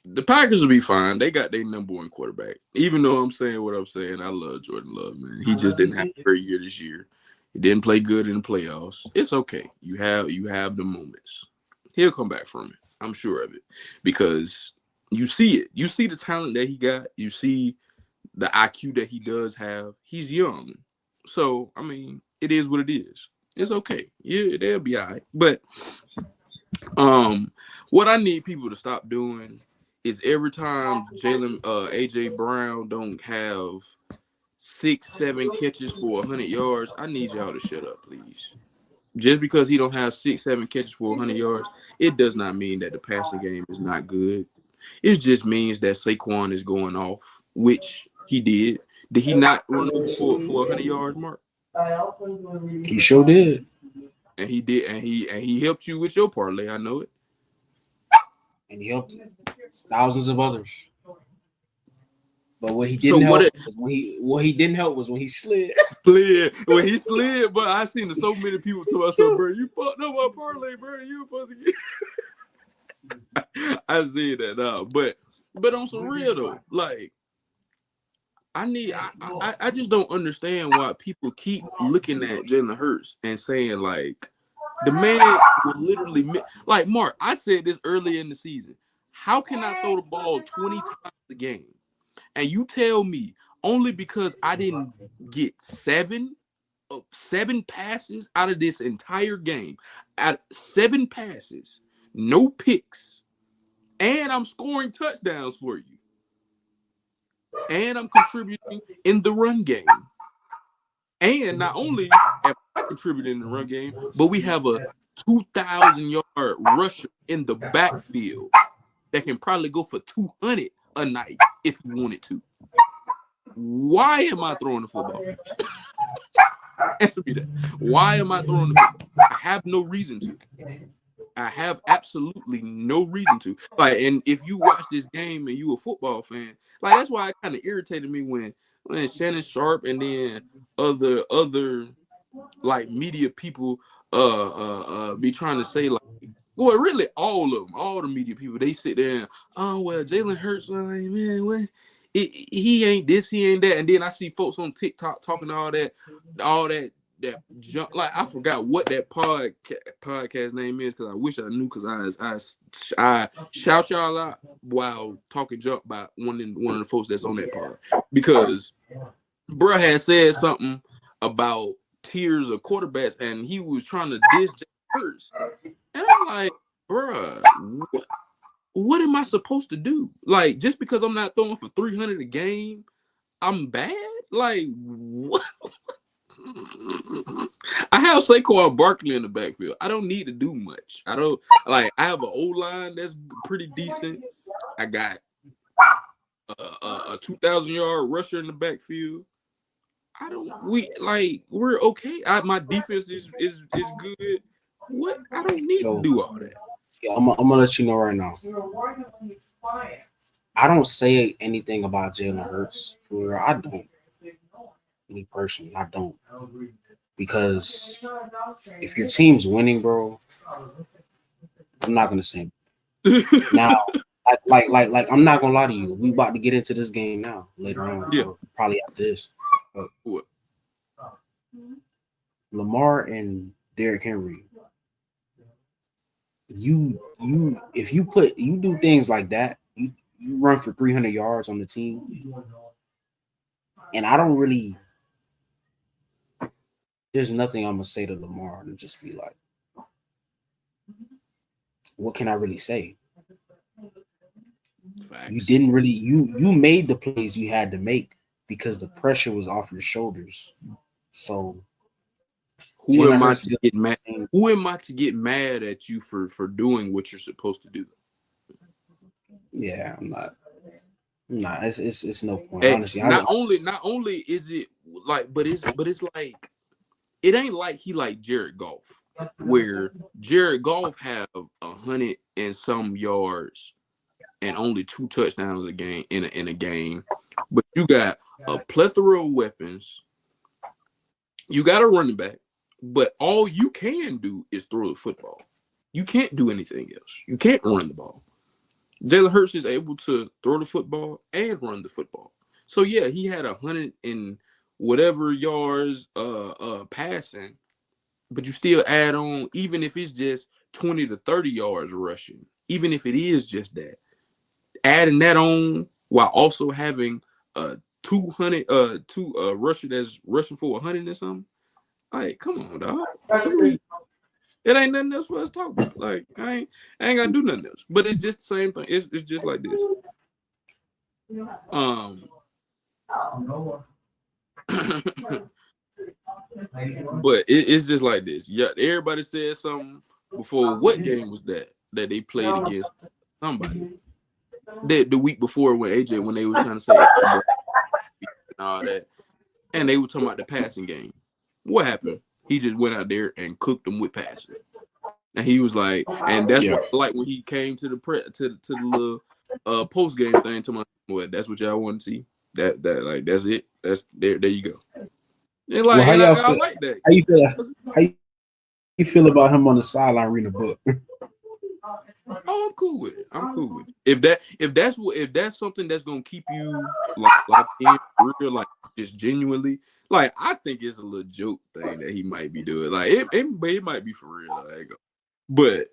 The Packers will be fine. They got their number one quarterback. Even though I'm saying what I'm saying, I love Jordan Love, man. He just didn't have a great year this year. He didn't play good in the playoffs. It's okay. You have the moments. He'll come back from it. I'm sure of it. Because you see it. You see the talent that he got. You see the IQ that he does have. He's young. So, I mean, it is what it is. It's okay. Yeah, they'll be all right. But what I need people to stop doing is every time AJ Brown don't have 6-7 catches for 100 yards, I need y'all to shut up, please. Just because he don't have 6-7 catches for 100 yards, it does not mean that the passing game is not good. It just means that Saquon is going off, which he did. Did he not run over for 100 yards, Mark? He sure did. And he did, and he helped you with your parlay. I know it. And he helped thousands of others. But what he So didn't help what he didn't help was when he slid. When he slid, but I seen so many people tell myself, bro, you fucked up my parlay, bro. You supposed to get I see that now. But on some real though, like I just don't understand why people keep looking at Jalen Hurts and saying like the man will literally like Mark, I said this earlier in the season. How can I throw the ball 20 times a game? And you tell me only because I didn't get seven passes out of this entire game, at 7 passes, no picks, and I'm scoring touchdowns for you, and I'm contributing in the run game. And not only am I contributing in the run game, but we have a 2,000-yard rusher in the backfield that can probably go for 200 a night if he wanted to. Why am I throwing the football? Answer me that. Why am I throwing the football? I have no reason to. I have absolutely no reason to. Like, and if you watch this game and you a football fan, like that's why it kind of irritated me when Shannon Sharp and then other like media people be trying to say like, well, really all of them, all the media people, they sit there and, oh well, Jalen Hurts, like, man, what? He ain't this, he ain't that, and then I see folks on TikTok talking all that junk. Like I forgot what that podcast name is because I wish I knew because I shout y'all out while talking junk about one of the folks that's on that pod because bruh had said something about tiers of quarterbacks and he was trying to diss Jalen Hurts, and I'm like, bruh, what am I supposed to do? Like just because I'm not throwing for 300 a game, I'm bad? Like what? I have Saquon Barkley in the backfield. I don't need to do much. I have an O-line that's pretty decent. I got a 2,000-yard rusher in the backfield. We're okay. My defense is good. What? I don't need to do all that. Yeah, I'm gonna let you know right now. I don't say anything about Jalen Hurts. I don't. Me personally, I don't. Because if your team's winning, bro, I'm not gonna say now. Like, I'm not gonna lie to you. We about to get into this game now later on. Yeah. Probably after this. What? Lamar and Derrick Henry. If you do things like that, you run for 300 yards on the team, and I don't really. There's nothing I'm gonna say to Lamar and just be like, what can I really say? You Facts. didn't really you made the plays you had to make because the pressure was off your shoulders. So Who Jalen am I Hurts to did get mad? the same. Who am I to get mad at you for doing what you're supposed to do? Yeah, I'm not. Nah, it's no point. And Honestly, not only is it like, but it's like it ain't like he like Jared Goff, where Jared Goff have 100 and some yards and only 2 touchdowns a game in a game, but you got a plethora of weapons. You got a running back, but all you can do is throw the football. You can't do anything else. You can't run the ball. Jalen Hurts is able to throw the football and run the football. So yeah, he had 100 and whatever yards passing, but you still add on, even if it's just 20 to 30 yards rushing, even if it is just that, adding that on while also having a 200 two rusher that's rushing for 100 and something. Like, come on, dog. What do we It ain't nothing else for us to talk about. Like, I ain't gotta do nothing else. But it's just the same thing. It's just like this. Um but it's just like this. Yeah, everybody said something before. What game was that they played against somebody? The week before, when when they was trying to say AJ Brown and all that, and they were talking about the passing game. What happened? He just went out there and cooked them with passing. And he was like, and that's Yeah. what like when he came to the to the little post game thing, to my, well, that's what y'all want to see. That like that's it. That's there you go. And Well, like, how and y'all I feel? like that. How you feel? How you feel about him on the sideline reading a book? Oh, I'm cool with it. I'm cool with it. If that's something that's gonna keep you like locked in for real, like just genuinely, like I think it's a little joke thing that he might be doing. Like it might be for real. Like, but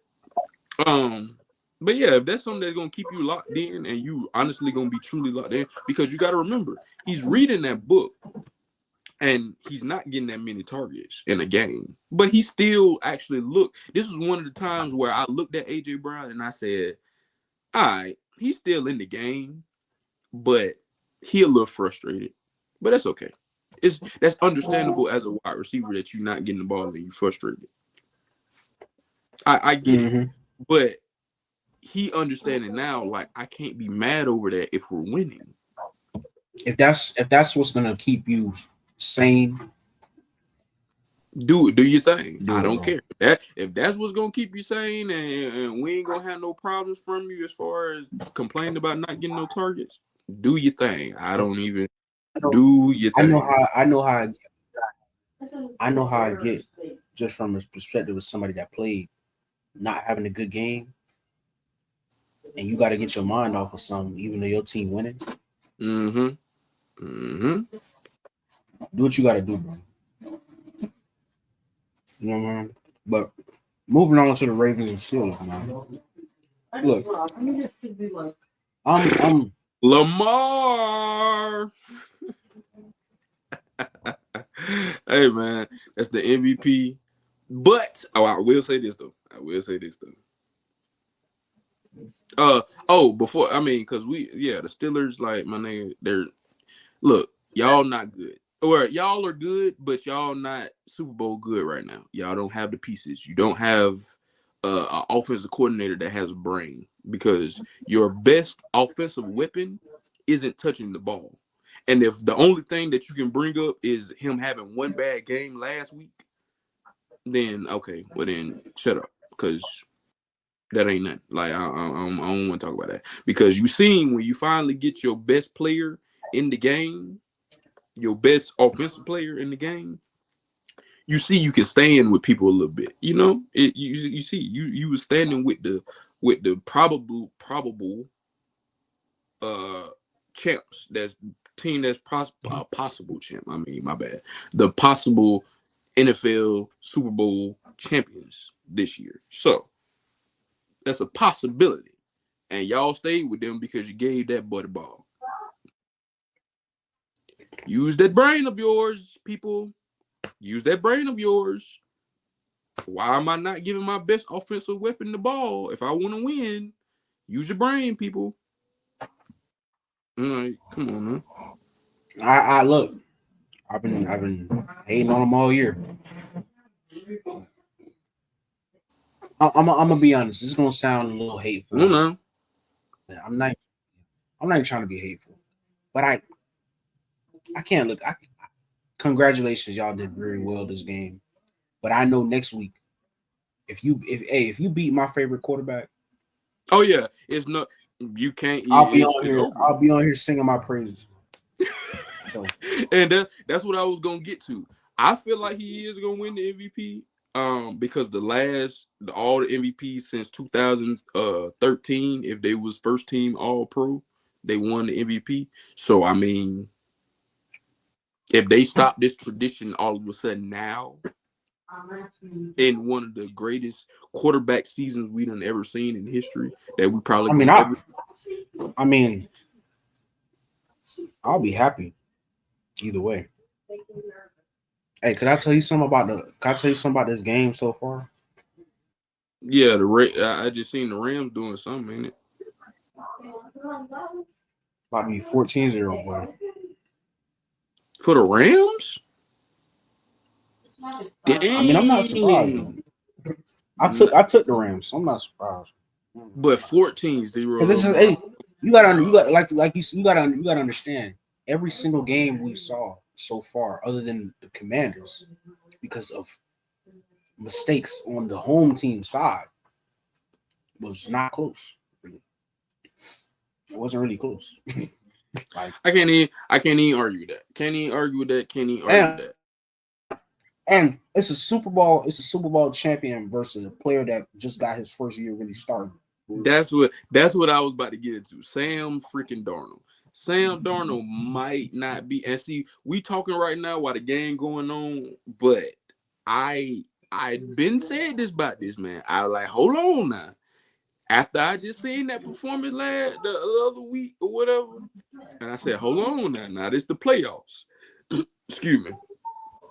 Um, but yeah, if that's something that's gonna keep you locked in and you honestly gonna be truly locked in, because you gotta remember, he's reading that book and he's not getting that many targets in a game. But he still actually look. This was one of the times where I looked at AJ Brown and I said, all right, he's still in the game, but he a little frustrated. But that's okay. That's understandable as a wide receiver that you're not getting the ball and you're frustrated. I get it. Hmm. But he understanding now, like, I can't be mad over that if we're winning. If that's what's gonna keep you sane, Do your thing. I do it, don't bro. care. If that's what's gonna keep you sane, and we ain't gonna have no problems from you as far as complaining about not getting no targets, do your thing. I don't even do your I know thing. how I get just from his perspective of somebody that played not having a good game, and you got to get your mind off of something, even though your team winning. Mm-hmm. Mm-hmm. Do what you got to do, bro. You know what I mean? But moving on to the Ravens and Steelers, man. Look, I'm Lamar. Hey man, that's the MVP. But I will say this though. I will say this though. Before, I mean, because the Steelers, like, my nigga, they're, look, y'all not good, or y'all are good, but y'all not Super Bowl good right now. Y'all don't have the pieces. You don't have an offensive coordinator that has a brain, because your best offensive weapon isn't touching the ball. And if the only thing that you can bring up is him having one bad game last week, then okay, well then shut up, because that ain't nothing. Like, I don't want to talk about that, because you seen when you finally get your best player in the game, your best offensive player in the game, you see you can stand with people a little bit. You know, you see you was standing with the probable uh champs. That's team that's possible champ. I mean, my bad. The possible NFL Super Bowl champions this year. So that's a possibility. And y'all stayed with them because you gave that boy the ball. Use that brain of yours, people. Use that brain of yours. Why am I not giving my best offensive weapon the ball? If I want to win, use your brain, people. Like, come on, man. I look. I've been hating on him all year. I'm gonna be honest. This is gonna sound a little No, hateful. no. I'm not. I'm not even trying to be hateful, but I can't look. Congratulations, y'all did very well this game. But I know next week, if you beat my favorite quarterback, Oh yeah, it's not. You can't. I'll be It's on here. over I'll with. be on here singing my praises. So, And that's what I was gonna get to. I feel like he is gonna win the MVP. Because all the MVPs since 2013, if they was first team All Pro, they won the MVP. So I mean, if they stop this tradition all of a sudden now, in one of the greatest quarterback seasons we done ever seen in history, that we probably I mean, gonna ever. I mean, I'll be happy either way. Hey, could I tell you something about the? Can I tell you something about this game so far? Yeah, I just seen the Rams doing something, ain't it? About to be 14-0, boy. For the Rams? I mean, I'm not surprised. Dang. I took the Rams. I'm not surprised. But 14-0 Because it's over just, the. hey, you got you gotta understand. Every single game we saw so far, other than the Commanders, because of mistakes on the home team side, was not close. Really, it wasn't really close. Like, I can't even argue that. Can't even argue with that. Can't even argue and with that. and it's a Super Bowl. It's a Super Bowl champion versus a player that just got his first year really starting. That's what I was about to get into. Sam freaking Darnold. Sam Darnold might not be, and see, we talking right now while the game going on, but I been saying this about this man. I like, hold on now. After I just seen that performance the other week or whatever, and I said, hold on now. Now this the playoffs. Excuse me.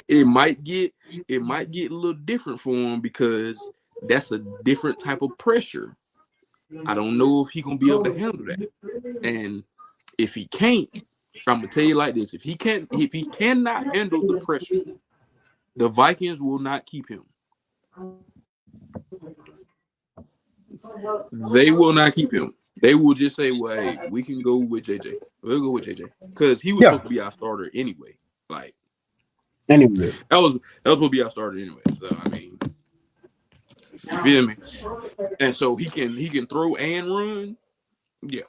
It might get a little different for him because that's a different type of pressure. I don't know if he gonna be able to handle that. And if he can't, I'm gonna tell you like this: if he cannot handle the pressure, the Vikings will not keep him. They will not keep him. They will just say, "Well, hey, we can go with JJ. We'll go with JJ because he was Yeah. supposed to be our starter anyway. Like Anyway, that was supposed to be our starter anyway. So I mean, you feel me? And so he can throw and run. Yeah.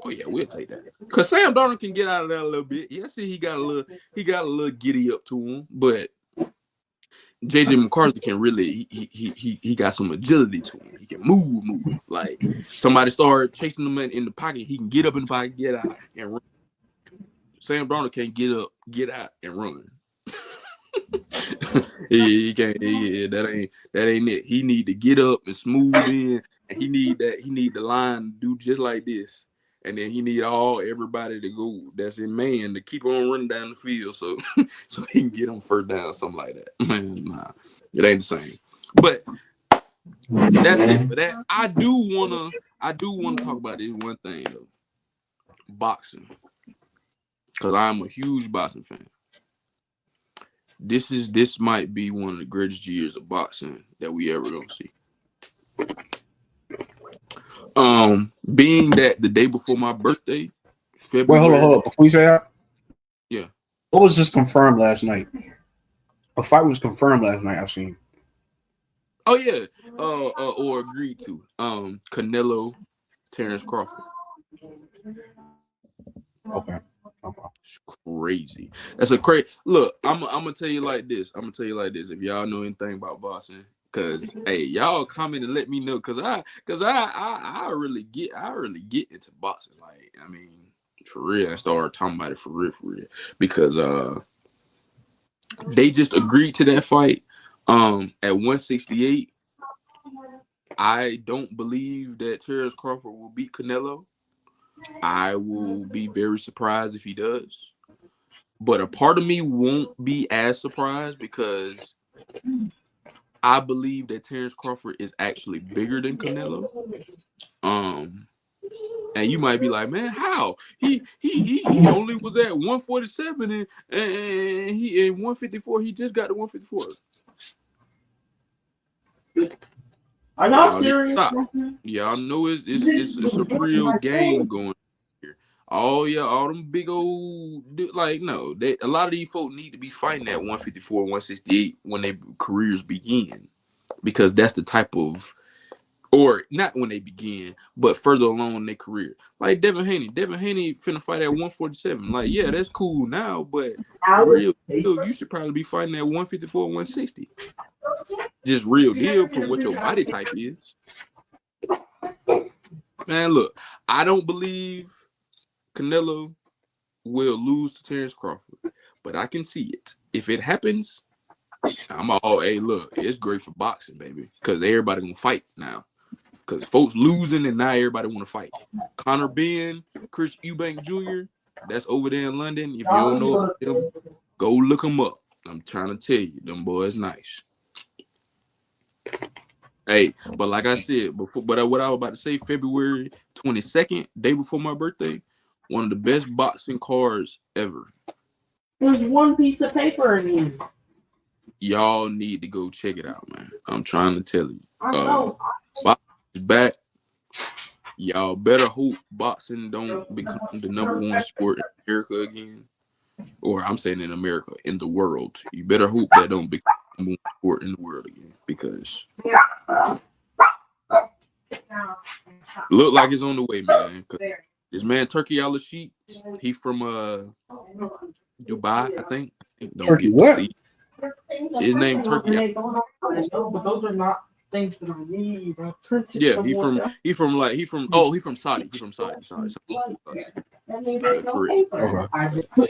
Oh yeah, we'll take that. Cause Sam Darnold can get out of that a little bit. Yeah, see, he got a little giddy up to him, but JJ McCarthy can really he got some agility to him. He can move. Like somebody start chasing him in the pocket, he can get up in the pocket, get out, and run. Sam Darnold can't get up, get out, and run. he can't. That ain't it. He need to get up and smooth in, and he need the line to do just like this, and then he need everybody to go that's in man to keep on running down the field, so so he can get him first down, something like that. Man, nah, it ain't the same. But that's it for that. I do wanna talk about this one thing though, boxing, because I'm a huge boxing fan. This might be one of the greatest years of boxing that we ever gonna see. Being that the day before my birthday, wait, hold February, on. Before you say that, yeah. what was just confirmed last night? A fight was confirmed last night. I've seen. Oh yeah, or agreed to. Canelo, Terrence Crawford. Okay. Okay. It's crazy. That's a crazy look. I'm gonna tell you like this. I'm gonna tell you like this. If y'all know anything about boxing, cause hey, y'all comment and let me know, cause I really get into boxing. Like I mean, for real, I started talking about it for real, because they just agreed to that fight. At 168, I don't believe that Terrence Crawford will beat Canelo. I will be very surprised if he does. But a part of me won't be as surprised because I believe that Terrence Crawford is actually bigger than Canelo. And you might be like, man, how? He only was at 147 and he in 154. He just got to 154. Are y'all serious? Y'all know it's a real game going here. All them big old like no, a lot of these folks need to be fighting at 154, 168 when their careers begin, because that's the type of, or not when they begin, but further along in their career. Like Devin Haney finna fight at 147. Like, yeah, that's cool now, but real deal, you should probably be fighting at 154, 160. Just real deal for what your body type is. Man, look, I don't believe Canelo will lose to Terrence Crawford, but I can see it. If it happens, I'm all, hey, look, it's great for boxing, baby, because everybody gonna fight now. Because folks losing and now everybody want to fight. Conor Benn, Chris Eubank Jr., that's over there in London. If you don't know them, go look them up. I'm trying to tell you, them boys nice. Hey, but like I said before, what I was about to say, February 22nd, day before my birthday, one of the best boxing cards ever. There's one piece of paper in here. Y'all need to go check it out, man. I'm trying to tell you. I know. Boxing is back. Y'all better hope boxing don't become the number one sport in America again. Or I'm saying in America, in the world. You better hope that don't become the number one sport in the world again. Because look like it's on the way, man. This man Turkey Al-Sheikh, he from Dubai, I think. Don't Turkey get what? His name Turkey. But those are not things that I need. Yeah, he from Saudi. He from Saudi. Sorry.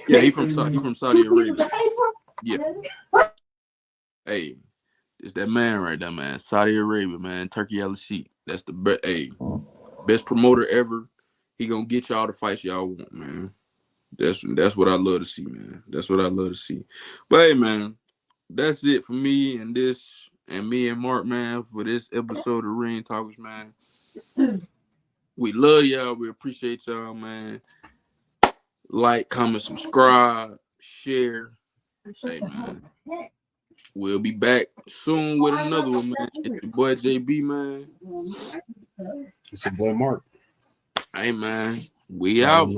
Yeah, he from Saudi Arabia. Yeah. Hey, it's that man right there, man. Saudi Arabia, man. Turkey Al-Sheikh. That's the best promoter ever. He gonna get y'all the fights y'all want, man. That's what I love to see, man. That's what I love to see. But hey, man, that's it for me and me and Mark, man, for this episode of Ring Talkers, man. We love y'all. We appreciate y'all, man. Like, comment, subscribe, share. Hey, man. We'll be back soon with another one, man. It's your boy JB, man. It's your boy Mark. Hey, man. We out.